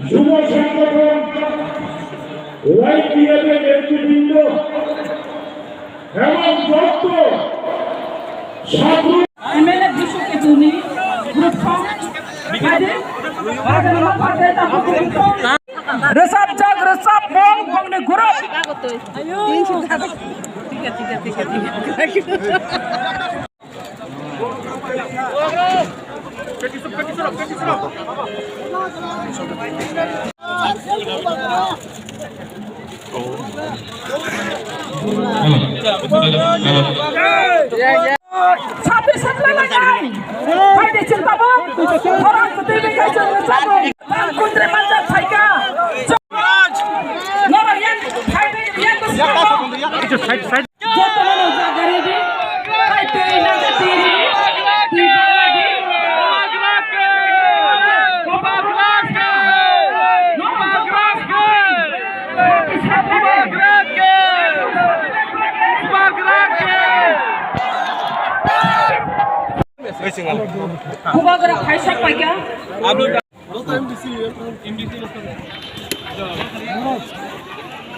যুব সংগঠন রাইটিয়ারের নেতৃবৃন্দ এবং যত ছাত্র MLA Bishopke Juni Group Song Resap Jak Resap Bong Bong Group Ayo Tiga Sabi sebelah lagi. Phai di cinta bom. Orang putih mereka cinta bom. Kuntri manjat Phai ka. Nora yang Phai yang cinta bom. Jodoh mana jaga ini? Phai tiri naga tiri. Bubagra Phai sak Phai kya?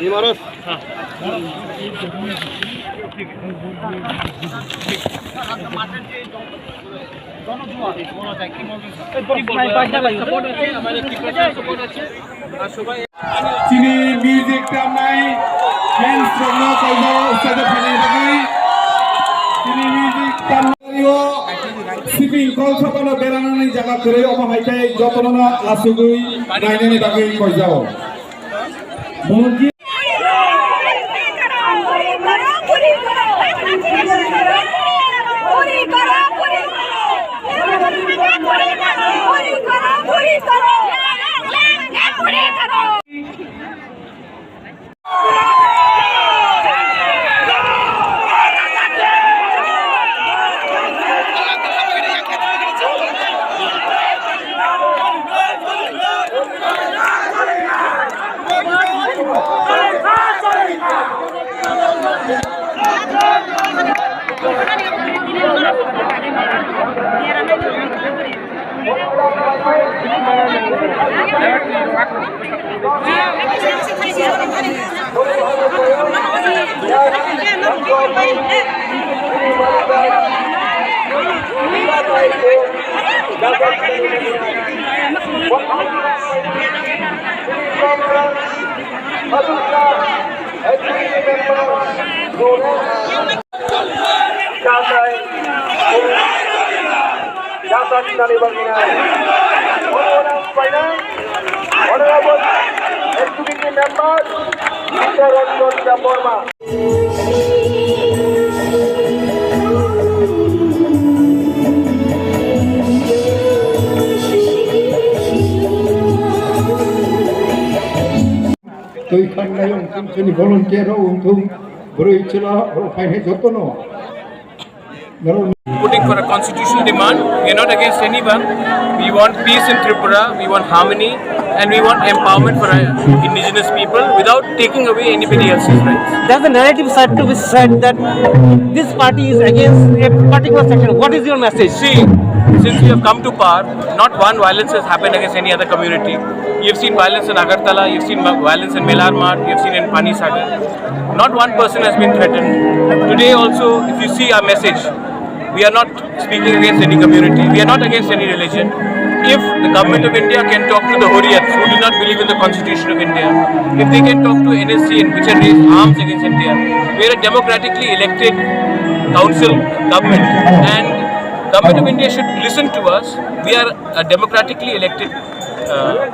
Imarat. Sini music ramai, dance semua kalau ustaz Phai lagi. Sini music ramai. Sipping call sapano beranani jaga kere oma haikai jotona asugui naineni bagi kojao. Mungkin tôi khăn này ông cũng chỉ volunteer ông thung beri celah Phai jotono. Putting for a constitutional demand. We are not against anyone. We want peace in Tripura, we want harmony, and we want empowerment for our indigenous people without taking away anybody else's rights. There's a narrative side to be said that this party is against a particular section. What is your message? See, since we have come to power, not one violence has happened against any other community. You've seen violence in Agartala, you've seen violence in Melarmat, you've seen in Panisagar. Not one person has been threatened. Today also, if you see our message, we are not speaking against any community, we are not against any religion. If the government of India can talk to the Hurriyats who do not believe in the constitution of India, if they can talk to NSC which have raised arms against India, we are a democratically elected council government and government of India should listen to us. We are a democratically elected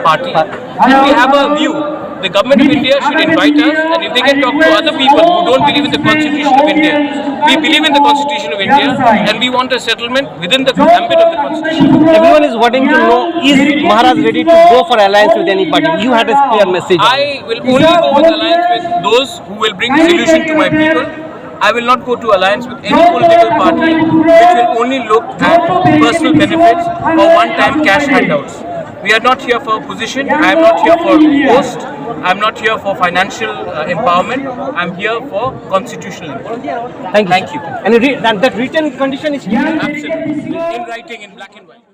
party and we have a view. The government of India should invite us, and if they can talk to other people who don't believe in the constitution of India, we believe in the constitution of India and we want a settlement within the ambit of the constitution. Everyone is wanting to know, is Maharaj ready to go for alliance with any party? You had a clear message. I will only go with alliance with those who will bring solution to my people. I will not go to alliance with any political party which will only look at personal benefits or one-time cash handouts. We are not here for position, I am not here for post, I am not here for financial empowerment, I am here for constitutional empowerment. Thank you. And that written condition is absolutely in writing in black and white.